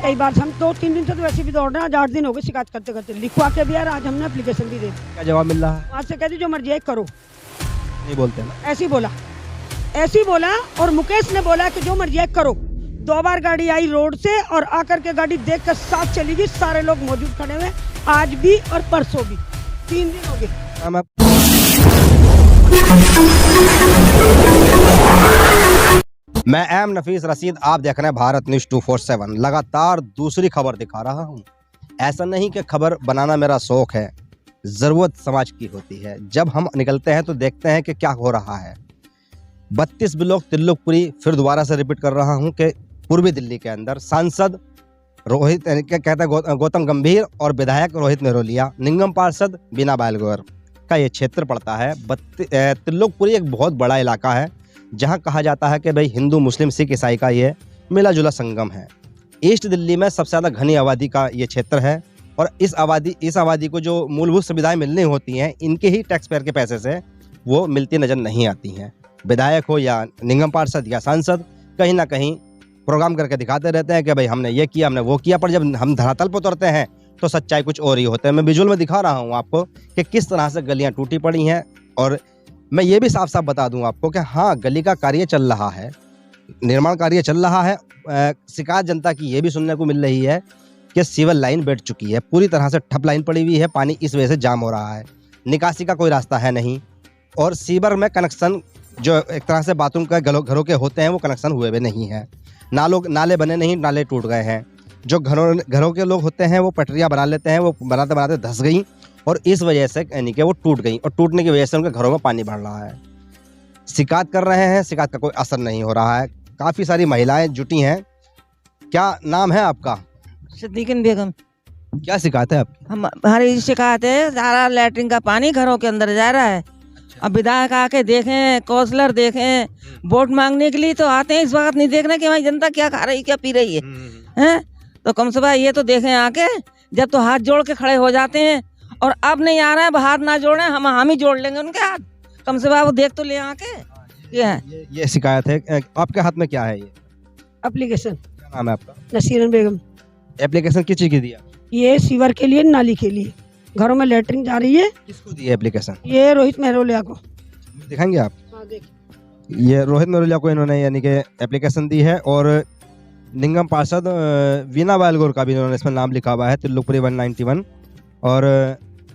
कई बार हम 2-3 दिन से तो वैसे भी दौड़ रहे हैं, आज 8 दिन हो गए शिकायत करते करते, लिखवा के भी यार आज हमने एप्लीकेशन भी दे दी। क्या जवाब मिल रहा है? आज से कहती जो मर्जी है करो, नहीं बोलते ना। ऐसे ही बोला और मुकेश ने बोला कि जो मर्जी है करो। 2 बार गाड़ी आई रोड से और आकर के गाड़ी देख कर साफ चली गई, सारे लोग मौजूद खड़े हुए, आज भी और परसों भी, 3 दिन हो गए। नाम आप? मैं एम नफीस रशीद, आप देख रहे हैं भारत न्यूज़ 247। लगातार दूसरी खबर दिखा रहा हूं। ऐसा नहीं कि खबर बनाना मेरा शौक है, ज़रूरत समाज की होती है। जब हम निकलते हैं तो देखते हैं कि क्या हो रहा है। 32 ब्लॉक तिल्लुकपुरी, फिर दोबारा से रिपीट कर रहा हूं कि पूर्वी दिल्ली के अंदर सांसद रोहित कहते हैं गौतम गंभीर और विधायक रोहित मेहरोलिया, निगम पार्षद बीना बैलगोर का ये क्षेत्र पड़ता है। तिल्लुकपुरी एक बहुत बड़ा इलाका है जहां कहा जाता है कि भाई हिंदू मुस्लिम सिख ईसाई का ये मिला जुला संगम है। ईस्ट दिल्ली में सबसे ज़्यादा घनी आबादी का ये क्षेत्र है और इस आबादी को जो मूलभूत सुविधाएं मिलनी होती हैं, इनके ही टैक्स पेयर के पैसे से वो मिलती नज़र नहीं आती हैं। विधायक हो या निगम पार्षद या सांसद, कहीं ना कहीं प्रोग्राम करके दिखाते रहते हैं कि भाई हमने ये किया, हमने वो किया, पर जब हम धरातल पर उतरते हैं तो सच्चाई कुछ और ही होता है। मैं विजुअल में दिखा रहा हूँ आपको कि किस तरह से गलियाँ टूटी पड़ी हैं। और मैं ये भी साफ साफ बता दूं आपको कि हाँ, गली का कार्य चल रहा है, निर्माण कार्य चल रहा है। शिकायत जनता की ये भी सुनने को मिल रही है कि सीवर लाइन बैठ चुकी है, पूरी तरह से ठप लाइन पड़ी हुई है, पानी इस वजह से जाम हो रहा है, निकासी का कोई रास्ता है नहीं। और सीवर में कनेक्शन जो एक तरह से बाथरूम का घरों के होते हैं वो कनेक्शन हुए भी नहीं है। नाले बने नहीं, नाले टूट गए हैं। जो घरों के लोग होते हैं वो पटरियाँ बना लेते हैं, वो बनाते बनाते धंस गई और इस वजह से यानी कि वो टूट गई और टूटने की वजह से उनके घरों में पानी भर रहा है। शिकायत कर रहे हैं, शिकायत का कोई असर नहीं हो रहा है। काफ़ी सारी महिलाएं जुटी हैं। क्या नाम है आपका? सिद्दीकीन बेगम। क्या शिकायत है आपकी? हमारी शिकायत है, सारा लैट्रिन का पानी घरों के अंदर जा रहा है। अब विधायक आके देखें, काउंसलर देखें, वोट मांगने के लिए तो आते हैं, इस वक्त नहीं देखना कि हमारी जनता क्या खा रही क्या पी रही है। तो कम से कम ये तो देखें आके, जब तो हाथ जोड़ के खड़े हो जाते हैं और अब नहीं आ रहा है, हाथ ना जोड़े, हम ही जोड़ लेंगे उनके हाथ। कम से कम वो देख तो ले आके। ये शिकायत है। आपके हाथ में क्या है? ये एप्लीकेशन। क्या नाम है आपका? नसीरन बेगम। एप्लीकेशन किस चीज की दिया? ये सीवर के लिए, नाली के लिए, घरों में लेटरिन जा रही है। किसको दी है एप्लीकेशन? ये रोहित मेहरोलिया को। दिखाएंगे आप? हाँ, देखिए। ये रोहित मेहरोलिया को इन्होंने यानी कि एप्लीकेशन दी है और निगम पार्षद वीना बैलगोर का भी इन्होंने इसमें नाम लिखा हुआ है, तिल्लुकपुरी 191। और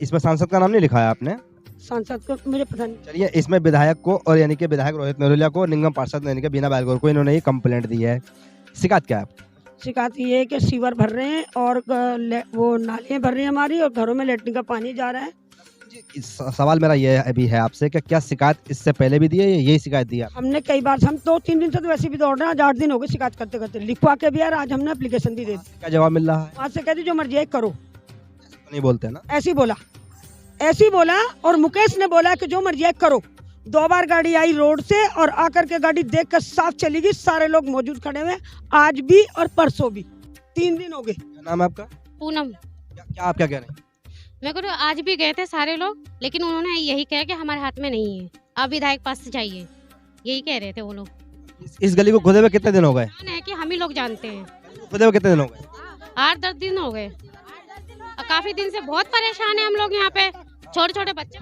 इसमें सांसद का नाम नहीं लिखा है आपने? सांसद को मुझे पता नहीं। चलिए, इसमें विधायक को और यानी कि विधायक रोहित मेहरोलिया को, निगम पार्षद यानी कि बीना बैलगोर को इन्होंने ये कंप्लेंट दी है। शिकायत क्या है आपकी? शिकायत ये है कि सीवर भर रहे हैं और वो नालियाँ भर रही हैं हमारी और घरों में लेटरिन का पानी जा रहा है। सवाल मेरा ये अभी है आपसे कि क्या शिकायत इससे पहले भी दी है या यही शिकायत दी है? हमने कई बार, हम 2-3 दिन से तो वैसे भी दौड़ रहे हैं, आज 8 दिन हो गए शिकायत करते करते, लिखवा के भी यार आज हमने एप्लीकेशन भी दे दी। क्या जवाब मिल रहा है? आज से कहती जो मर्जी है करो, नहीं बोलते ना। ऐसे ही बोला और मुकेश ने बोला कि जो मर्जी है करो। 2 बार गाड़ी आई रोड से और आकर के गाड़ी देख कर साफ चली गई, सारे लोग मौजूद खड़े हुए, आज भी और परसों भी, 3 दिन हो गए। क्या नाम है आपका? पूनम। क्या आप क्या कह रहे हैं? मेरे को तो आज भी गए थे सारे लोग, लेकिन उन्होंने यही कहा कि हमारे हाथ में नहीं है, आप विधायक पास से चाहिए, यही कह रहे थे वो लोग। इस गली को खुदे हुए कितने दिन हो गए? है कि हम ही लोग जानते हैं। खुदे हुए कितने दिन हो गए? 8-10 दिन हो गए। काफी दिन से बहुत परेशान है हम लोग यहाँ पे, छोटे छोटे बच्चे।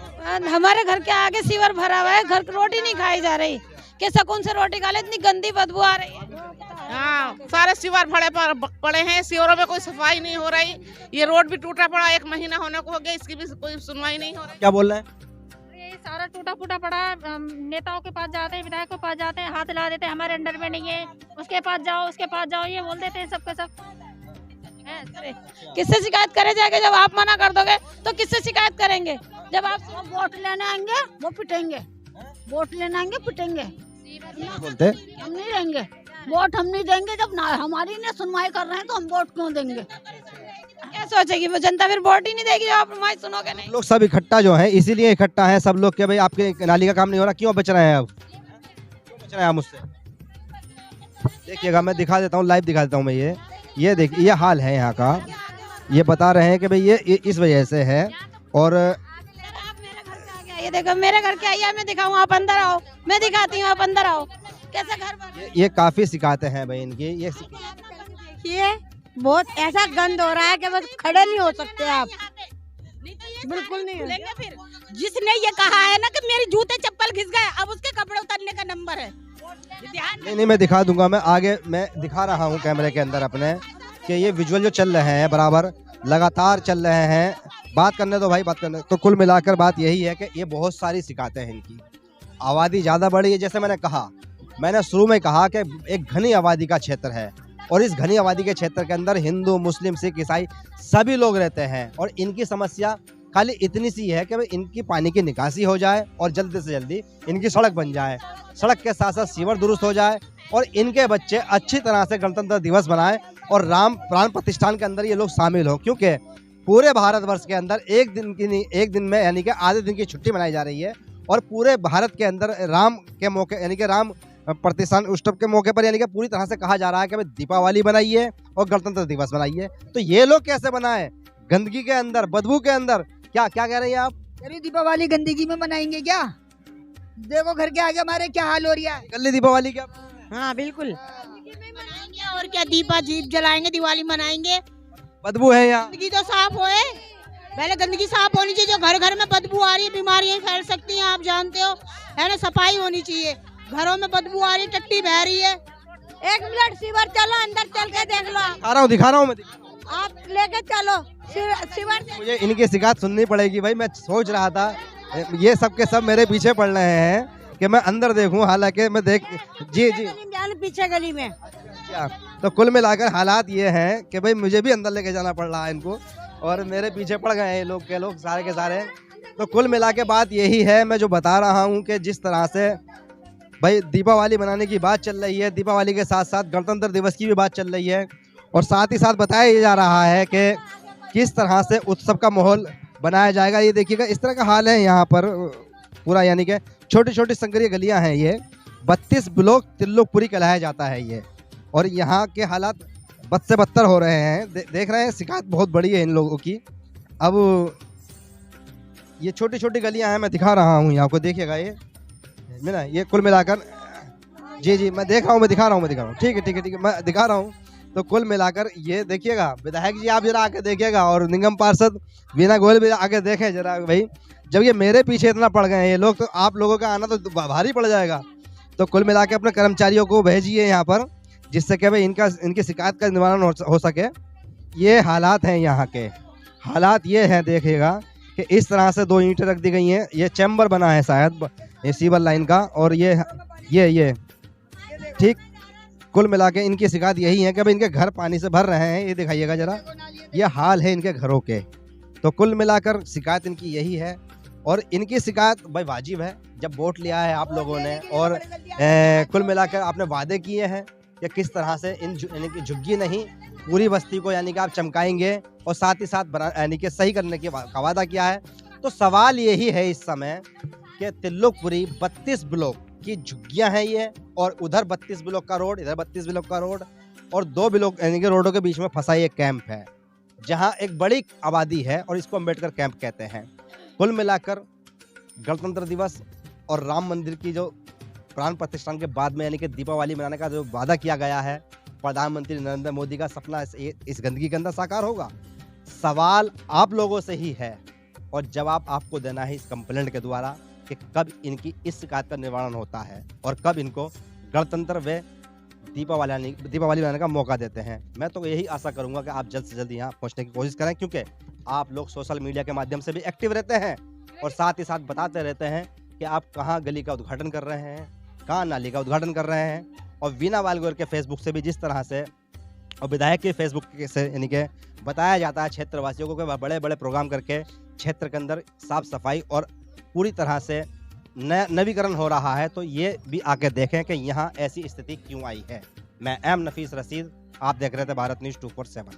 हमारे घर के आगे सीवर भरा हुआ है, घर की रोटी नहीं खाई जा रही, कि सकून से रोटी खा ले, इतनी गंदी बदबू आ रही है। हाँ, सारे सीवर पड़े हैं, सीवरों में कोई सफाई नहीं हो रही। ये रोड भी टूटा पड़ा, 1 महीना होने को हो गया, इसकी भी कोई सुनवाई नहीं हो रही। क्या बोल रहे हैं? ये सारा टूटा फूटा पड़ा है, नेताओं के पास जाते हैं, विधायक के पास जाते हैं, हाथ ला देते हैं, हमारे अंडर में नहीं है, उसके पास जाओ, ये बोल देते हैं सबके सब। किससे शिकायत करे जाएंगे? जब आप मना कर दोगे तो किससे शिकायत करेंगे? जब आप वोट लेने आएंगे वो पिटेंगे, वोट लेने आएंगे पिटेंगे, बोलते हम नहीं रहेंगे, वोट हम नहीं देंगे। जब हमारी ने सुनवाई कर रहे हैं तो हम वोट क्यों देंगे? क्या सोचेगी वो जनता? फिर वोट ही नहीं देगी जब आप हमारी सुनोगे नहीं। लोग सब इकट्ठा जो है, इसीलिए इकट्ठा है सब लोग कि भाई आपके नाली का काम नहीं हो रहा, क्यों बच रहे हैं? अब क्यों बच रहे हैं आप मुझसे? देखिएगा, मैं दिखा देता हूँ, लाइव दिखा देता हूँ मैं। ये देखिए, ये हाल है यहाँ का। ये बता रहे हैं कि भाई ये इस वजह से है। और देखो मेरे घर के आइए, मैं दिखाऊं, आप अंदर आओ, मैं दिखाती हूँ, आप अंदर आओ, कैसे घर बना। ये काफी शिकायतें हैं भाई इनकी। ये देखिए बहुत ऐसा गंद हो रहा है कि बस खड़े नहीं हो सकते आप, बिल्कुल नहीं हो। फिर जिसने ये कहा है ना कि मेरे जूते चप्पल घिस गए, अब उसके कपड़े उतारने का नंबर है। नहीं, मैं दिखा दूंगा। मैं आगे मैं दिखा रहा हूँ कैमरे के अंदर अपने कि ये विजुअल जो चल रहे हैं बराबर लगातार चल रहे हैं। बात करने दो भाई, बात करने। तो कुल मिलाकर बात यही है कि ये बहुत सारी शिकायतें हैं इनकी। आबादी ज़्यादा बढ़ी है, जैसे मैंने शुरू में कहा कि एक घनी आबादी का क्षेत्र है और इस घनी आबादी के क्षेत्र के अंदर हिंदू, मुस्लिम, सिख, ईसाई सभी लोग रहते हैं और इनकी समस्या खाली इतनी सी है कि भाई इनकी पानी की निकासी हो जाए और जल्दी से जल्दी इनकी सड़क बन जाए, सड़क के साथ साथ सीवर दुरुस्त हो जाए और इनके बच्चे अच्छी तरह से गणतंत्र दिवस मनाएं और राम प्राण प्रतिष्ठान के अंदर ये लोग शामिल हों, क्योंकि पूरे भारतवर्ष के अंदर एक दिन में यानी कि आधे दिन की छुट्टी मनाई जा रही है और पूरे भारत के अंदर राम के मौके यानी कि राम प्रतिष्ठान उत्सव के मौके पर यानी कि पूरी तरह से कहा जा रहा है कि भाई दीपावली बनाइए और गणतंत्र दिवस बनाइए। तो ये लोग कैसे बनाए? गंदगी के अंदर, बदबू के अंदर। क्या कह रही हैं आप? अरे दीपावली गंदगी में मनाएंगे क्या? देखो घर के आगे हमारे क्या हाल हो रहा है। कल दीपावली क्या? हाँ बिल्कुल मनाएंगे और क्या, दीपा जीप जलाएंगे, दिवाली मनाएंगे। बदबू है यहाँ। गंदगी तो साफ होए, पहले गंदगी साफ होनी चाहिए। जो घर घर में बदबू आ रही है, बीमारियां फैल सकती हैं, आप जानते हो, है ना। सफाई होनी चाहिए। घरों में बदबू आ रही है, टट्टी बह रही है। 1 मिनट सीवर चलो, अंदर चल के देख लो। दिखा रहा हूँ मैं। आप लेके चलो सीवर। मुझे इनकी शिकायत सुननी पड़ेगी भाई। मैं सोच रहा था ये सब के सब मेरे पीछे पड़ रहे हैं कि मैं अंदर देखूं, हालांकि मैं देख जी पीछे गली में। तो कुल मिलाकर हालात ये हैं कि भाई मुझे भी अंदर लेके जाना पड़ रहा है इनको और मेरे पीछे पड़ गए हैं ये लोग सारे के सारे। तो कुल मिला के बात यही है, मैं जो बता रहा हूँ कि जिस तरह से भाई दीपावली मनाने की बात चल रही है, दीपावली के साथ साथ गणतंत्र दिवस की भी बात चल रही है और साथ ही साथ बताया जा रहा है कि किस तरह से उत्सव का माहौल बनाया जाएगा। ये देखिएगा इस तरह का हाल है यहाँ पर पूरा, यानी कि छोटी छोटी संकरीय गलियाँ हैं। ये 32 ब्लॉक त्रिलोकपुरी कहलाया जाता है ये, और यहाँ के हालात बद से बदतर हो रहे हैं। देख रहे हैं, शिकायत बहुत बड़ी है इन लोगों की। अब ये छोटी छोटी गलियाँ हैं, मैं दिखा रहा हूँ यहाँ को, देखिएगा ये कुल मिलाकर जी मैं देख रहा हूँ, मैं दिखा रहा हूँ। ठीक है मैं दिखा रहा हूँ। तो कुल मिलाकर ये देखिएगा, विधायक जी आप जरा आके देखिएगा और निगम पार्षद वीना गोयल भी आके देखें जरा भाई। जब ये मेरे पीछे इतना पड़ गए हैं ये लोग, तो आप लोगों का आना तो भारी पड़ जाएगा। तो कुल मिला के अपने कर्मचारियों को भेजिए यहाँ पर, जिससे कि भाई इनकी शिकायत का निवारण हो सके। ये हालात हैं यहाँ के। हालात ये हैं, देखिएगा कि इस तरह से 2 ईंटें रख दी गई हैं। ये चैम्बर बना है शायद ये सीवर लाइन का, और ये ठीक। कुल मिला के इनकी शिकायत यही है कि भाई इनके घर पानी से भर रहे हैं। ये दिखाइएगा जरा, ये हाल है इनके घरों के। तो कुल मिलाकर शिकायत इनकी यही है और इनकी शिकायत भाई वाजिब है। जब वोट लिया है आप लोगों ने और कुल मिलाकर आपने वादे किए हैं कि किस तरह से यानी कि झुग्गी नहीं पूरी बस्ती को यानी कि आप चमकाएंगे और साथ ही साथ यानी कि सही करने का वादा किया है। तो सवाल यही है इस समय कि त्रिलोकपुरी 32 ब्लॉक की झुग्गियां हैं ये, और उधर 32 ब्लॉक का रोड, इधर 32 ब्लॉक का रोड, और 2 ब्लॉक यानी कि रोडों के बीच में फंसा ये कैंप है जहां एक बड़ी आबादी है और इसको अम्बेडकर कैंप कहते हैं। कुल मिलाकर गणतंत्र दिवस और राम मंदिर की जो प्राण प्रतिष्ठान के बाद में यानी कि दीपावली मनाने का जो वादा किया गया है प्रधानमंत्री नरेंद्र मोदी का सपना इस गंदगी के अंदर साकार होगा। सवाल आप लोगों से ही है और जवाब आपको देना है इस कंप्लेंट के द्वारा कि कब इनकी इस शिकायत का निवारण होता है और कब इनको गणतंत्र व दीपावली मनाने का मौका देते हैं। मैं तो यही आशा करूंगा कि आप जल्द से जल्द यहाँ पहुँचने की कोशिश करें, क्योंकि आप लोग सोशल मीडिया के माध्यम से भी एक्टिव रहते हैं और साथ ही साथ बताते रहते हैं कि आप कहाँ गली का उद्घाटन कर रहे हैं, कहाँ नाली का उद्घाटन कर रहे हैं। और वीना वालगोर के फेसबुक से भी जिस तरह से और विधायक के फेसबुक से यानी कि बताया जाता है क्षेत्रवासियों को कि बड़े बड़े प्रोग्राम करके क्षेत्र के अंदर साफ सफाई और पूरी तरह से नवीकरण हो रहा है। तो ये भी आके देखें कि यहाँ ऐसी स्थिति क्यों आई है। मैं एम नफीस रशीद, आप देख रहे थे भारत न्यूज़ 247।